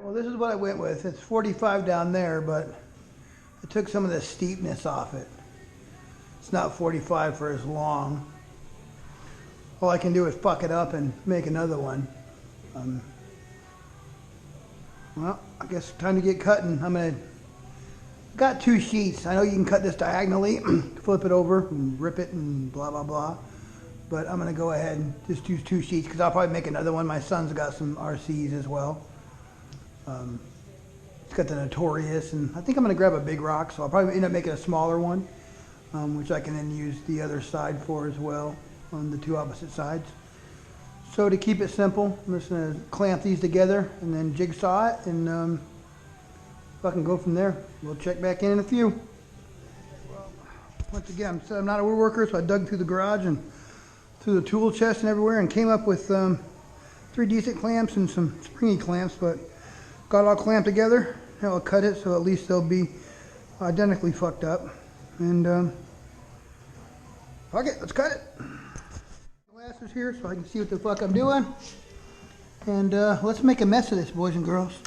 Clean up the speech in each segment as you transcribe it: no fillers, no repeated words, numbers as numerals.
Well, this is what I went with. It's 45 down there, but I took some of the steepness off it. It's not 45 for as long. All I can do is fuck it up and make another one. Well, I guess time to get cutting. Got 2 sheets. I know you can cut this diagonally, flip it over and rip it and blah, blah, blah. But I'm gonna go ahead and just use 2 sheets because I'll probably make another one. My son's got some RCs as well. It's got the Notorious, and I think I'm gonna grab a big rock, so I'll probably end up making a smaller one, which I can then use the other side for as well, on the 2 opposite sides. So to keep it simple, I'm just gonna clamp these together and then jigsaw it, and fucking go from there. We'll check back in a few. Well, once again, I'm not a woodworker, so I dug through the garage and through the tool chest and everywhere, and came up with 3 decent clamps and some springy clamps, but got it all clamped together. Now I'll cut it so at least they'll be identically fucked up. And fuck it, let's cut it. Glasses here so I can see what the fuck I'm doing. And let's make a mess of this, boys and girls.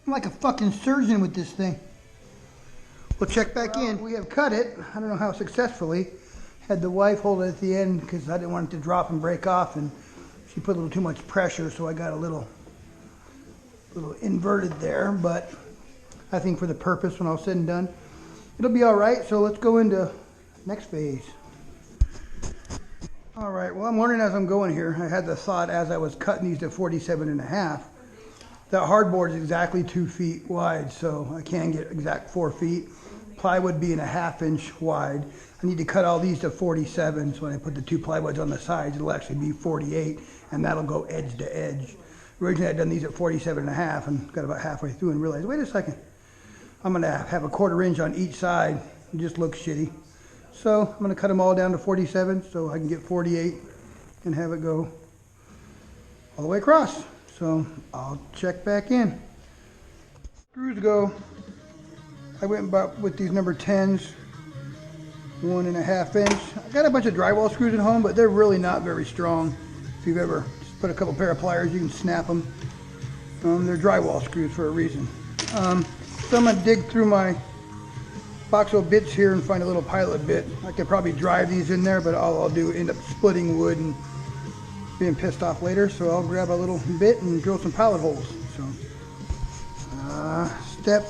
I'm like a fucking surgeon with this thing. We'll check back in. We have cut it. I don't know how successfully. Had the wife hold it at the end because I didn't want it to drop and break off, and she put a little too much pressure, so I got a little inverted there. But I think for the purpose, when all said and done, it'll be all right. So let's go into next phase. All right. Well, I'm wondering as I'm going here. I had the thought as I was cutting these to 47.5. That hardboard is exactly 2 feet wide, so I can get exact 4 feet. Plywood being a 1/2 inch wide. I need to cut all these to 47, so when I put the 2 plywoods on the sides, it'll actually be 48, and that'll go edge to edge. Originally I'd done these at 47.5 and got about halfway through and realized, wait a second, I'm gonna have a 1/4 inch on each side. It just looks shitty. So I'm gonna cut them all down to 47 so I can get 48 and have it go all the way across. So I'll check back in. Screws go. I went about with these number 10s, 1.5 inch. I got a bunch of drywall screws at home, but they're really not very strong. If you've ever just put a couple pair of pliers, you can snap them. They're drywall screws for a reason. So I'm gonna dig through my box of bits here and find a little pilot bit. I could probably drive these in there, but all I'll do is end up splitting wood and being pissed off later, so I'll grab a little bit and drill some pilot holes. So, step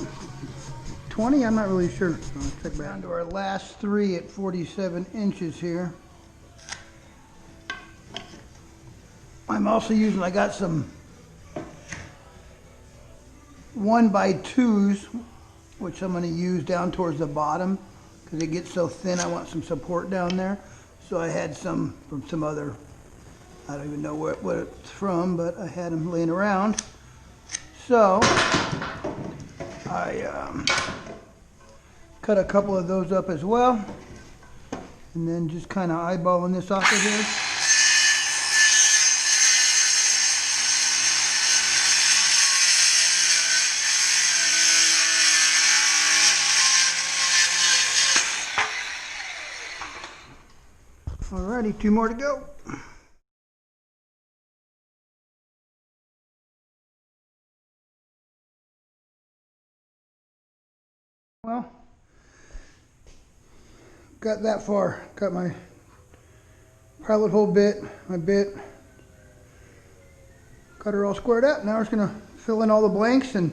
20, I'm not really sure. So let's check back down to our last 3 at 47 inches here. I'm also using, I got some 1x2s, which I'm going to use down towards the bottom because it gets so thin. I want some support down there. So I had some from some other, I don't even know what it's from, but I had them laying around. So I cut a couple of those up as well, and then just kind of eyeballing this off of here. Alrighty, 2 more to go. Well, got that far. Got my pilot hole bit, my bit. Got her all squared up. Now we're just gonna fill in all the blanks and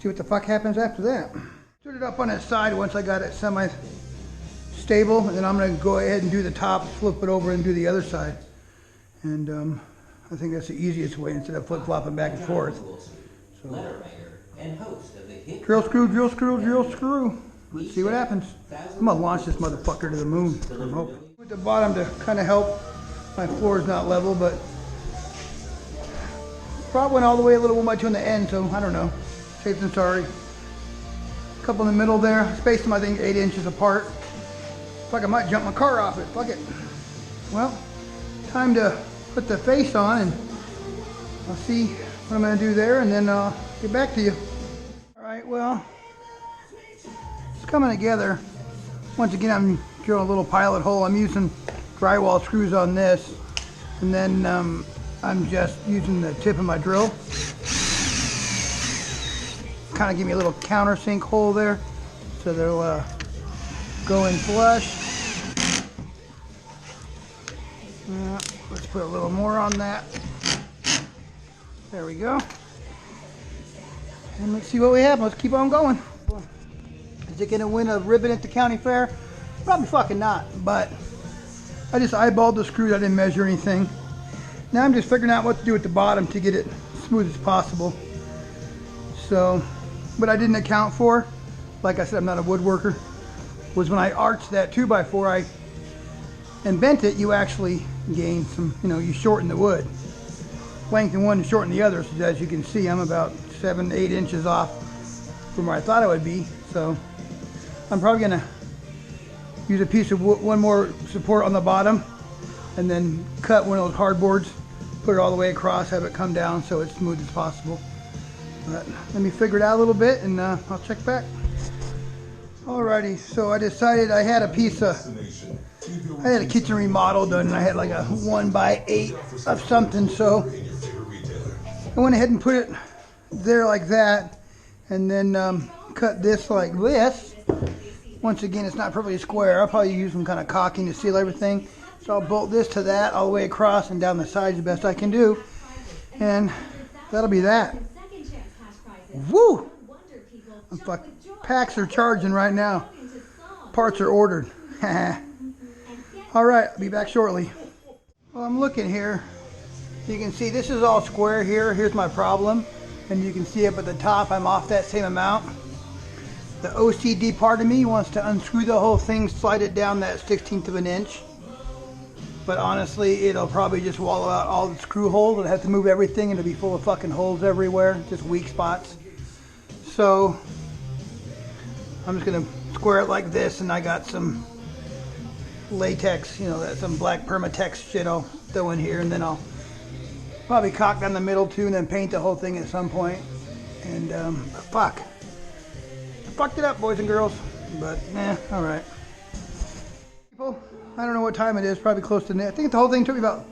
see what the fuck happens after that. Stood it up on its side once I got it semi-stable, and then I'm gonna go ahead and do the top, flip it over and do the other side. And I think that's the easiest way instead of flip-flopping back and forth. So and host of the hit Drill screw, drill screw, drill screw. Let's see what happens. I'm gonna launch this motherfucker to the moon. I'm hoping. At the bottom to kind of help. My floor is not level, but probably went all the way a little much on the end, so I don't know. Safe than sorry. A couple in the middle there. Spaced them, I think, 8 inches apart. Fuck, I might jump my car off it. Fuck it. Well, time to put the face on, and I'll see what I'm gonna do there, and then I'll get back to you. All right, well, it's coming together. Once again, I'm drilling a little pilot hole. I'm using drywall screws on this, and then I'm just using the tip of my drill. Kind of give me a little countersink hole there, so they'll go in flush. Let's put a little more on that. There we go. And let's see what we have. Let's keep on going. Is it gonna win a ribbon at the county fair? Probably fucking not, but I just eyeballed the screws. I didn't measure anything. Now I'm just figuring out what to do at the bottom to get it smooth as possible. So, what I didn't account for, like I said, I'm not a woodworker, was when I arched that 2x4 and bent it, you actually gain some, you shorten the wood. Lengthen one and shorten the other, so as you can see, I'm about 7 to 8 inches off from where I thought I would be. So I'm probably gonna use a piece of wood, one more support on the bottom, and then cut one of those hardboards, put it all the way across, have it come down so it's smooth as possible. But let me figure it out a little bit, and I'll check back. Alrighty, so I decided I had a kitchen remodel done, and I had like a 1x8 of something, so I went ahead and put it there like that, and then cut this like this. Once again, it's not perfectly square. I'll probably use some kind of caulking to seal everything. So I'll bolt this to that all the way across and down the sides the best I can do, and that'll be that. Woo! Packs are charging right now. Parts are ordered. All right, I'll be back shortly. Well, I'm looking here. You can see this is all square here. Here's my problem. And you can see up at the top, I'm off that same amount. The OCD part of me wants to unscrew the whole thing, slide it down that 1/16 of an inch. But honestly, it'll probably just wallow out all the screw holes. It'll have to move everything, and it'll be full of fucking holes everywhere, just weak spots. So I'm just gonna square it like this, and I got some latex, some black Permatex shit I'll throw in here, and then I'll probably caulk down the middle too, and then paint the whole thing at some point. And fuck, I fucked it up, boys and girls, but all right. People, I don't know what time it is, probably close to noon. I think the whole thing took me about,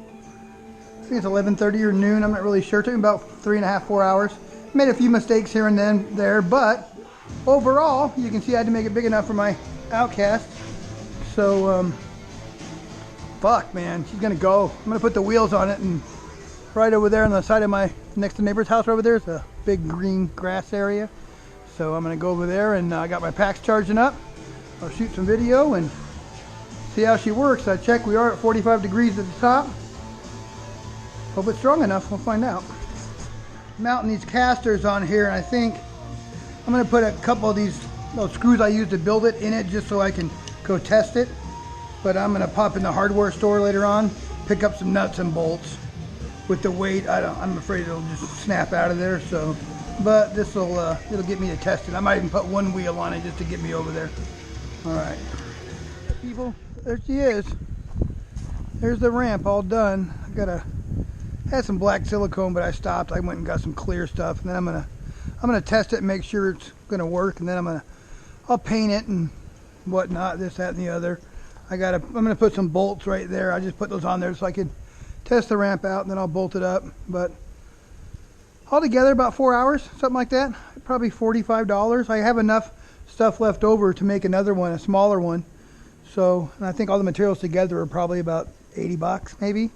I think it's 11:30 or noon, I'm not really sure. It took me about 3.5, 4 hours. Made a few mistakes here and then there, but overall, you can see I had to make it big enough for my Outcast. So, fuck, man, she's gonna go. I'm gonna put the wheels on it, and right over there on the side of my next to neighbor's house over there is a big green grass area. So I'm gonna go over there, and I got my packs charging up. I'll shoot some video and see how she works. I checked, we are at 45 degrees at the top. Hope it's strong enough, we'll find out. Mounting these casters on here, and I think I'm gonna put a couple of these screws I used to build it in it, just so I can go test it. But I'm gonna pop in the hardware store later on, pick up some nuts and bolts. With the weight, I'm afraid it'll just snap out of there. So, but this will it'll get me to test it. I might even put one wheel on it just to get me over there. All right, people, there she is. There's the ramp all done. I had some black silicone, but I stopped. I went and got some clear stuff, and then I'm gonna test it and make sure it's gonna work, and then I'll paint it and whatnot, this, that, and the other. I'm gonna put some bolts right there. I just put those on there so I could test the ramp out, and then I'll bolt it up. But altogether about 4 hours, something like that. Probably $45. I have enough stuff left over to make another one, a smaller one. So, and I think all the materials together are probably about 80 bucks, maybe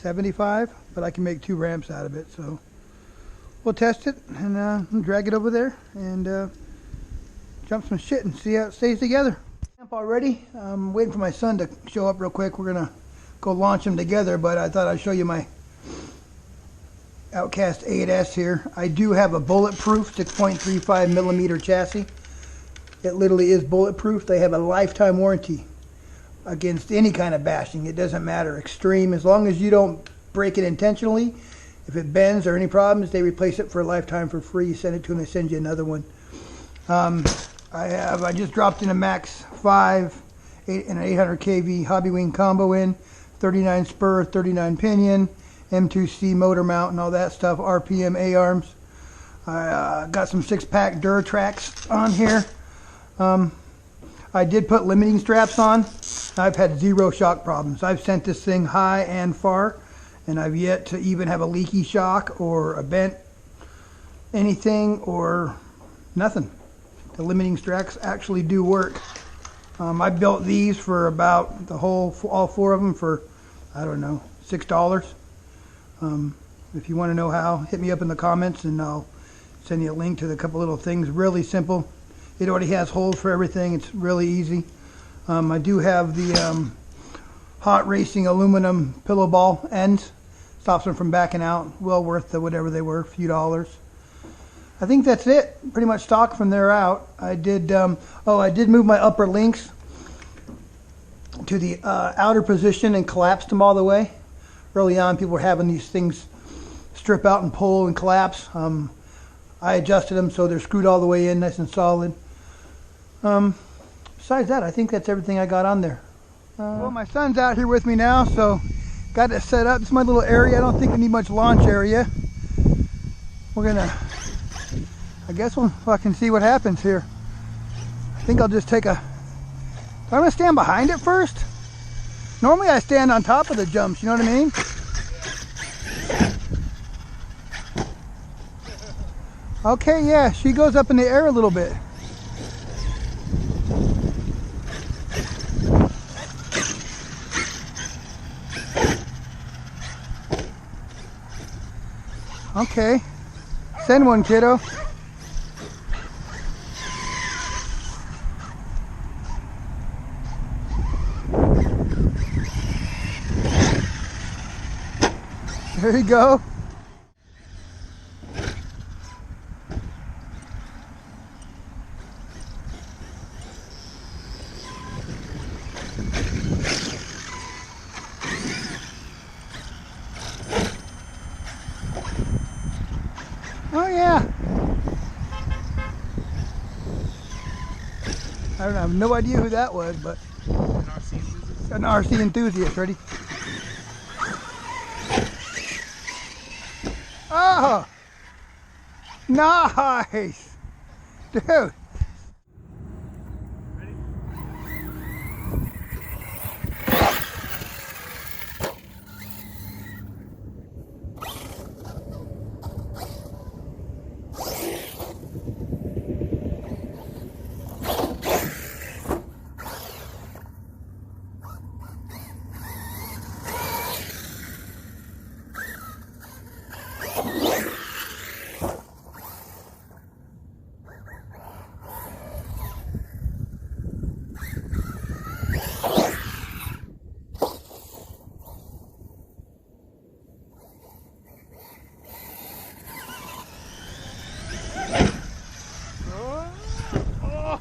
75, but I can make 2 ramps out of it. So we'll test it and drag it over there and jump some shit and see how it stays together. Ramp already. I'm waiting for my son to show up real quick. We're gonna go launch them together, but I thought I'd show you my Outcast 8's here. I do have a bulletproof 6.35 millimeter chassis. It literally is bulletproof. They have a lifetime warranty against any kind of bashing. It doesn't matter, extreme, as long as you don't break it intentionally. If it bends or any problems, they replace it for a lifetime for free. You send it to them, they send you another one. I just dropped in a Max 5 and an 800 kV hobby wing combo in, 39 spur, 39 pinion, M2C motor mount and all that stuff, RPM A-arms. I got some 6-pack Duratrax on here. I did put limiting straps on. I've had 0 shock problems. I've sent this thing high and far, and I've yet to even have a leaky shock or a bent anything or nothing. The limiting straps actually do work. I built these for about all 4 of them for, I don't know, $6. If you want to know how, hit me up in the comments and I'll send you a link to the couple little things. Really simple. It already has holes for everything. It's really easy. I do have the hot racing aluminum pillow ball ends. Stops them from backing out. Well worth the whatever they were, a few dollars. I think that's it. Pretty much stock from there out. I did move my upper links to the outer position and collapsed them all the way. Early on, people were having these things strip out and pull and collapse. I adjusted them so they're screwed all the way in, nice and solid. Besides that, I think that's everything I got on there. Well, my son's out here with me now, so got it set up. This is my little area. I don't think we need much launch area. We're gonna, I guess we'll fucking see what happens here. I think I'll just take a, I'm gonna stand behind it first. Normally I stand on top of the jumps, you know what I mean? Okay, yeah, she goes up in the air a little bit. Okay, send one, kiddo. There you go. Oh yeah. I have no idea who that was, but an RC enthusiast. Ready? Oh, nice, dude. Ready?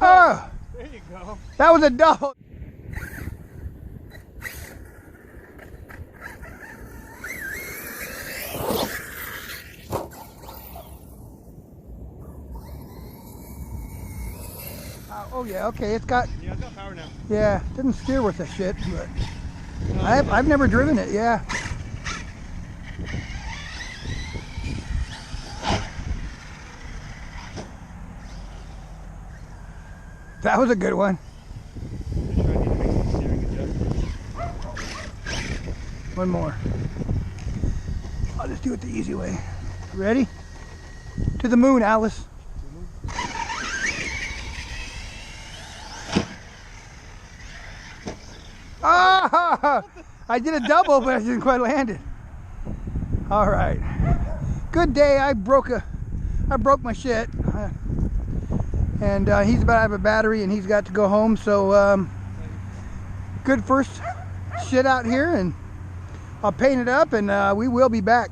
Oh, there you go. That was a double. Oh yeah, okay, it's got. Yeah, it's got power now. Yeah, it didn't steer worth a shit, but no, I've never driven it. Yeah. That was a good one. One more. I'll just do it the easy way. Ready? To the moon, Alice. Ah! I did a double, but I didn't quite land it. All right. Good day. I broke my shit. And he's about to have a battery and he's got to go home, so good first shit out here, and I'll paint it up and we will be back.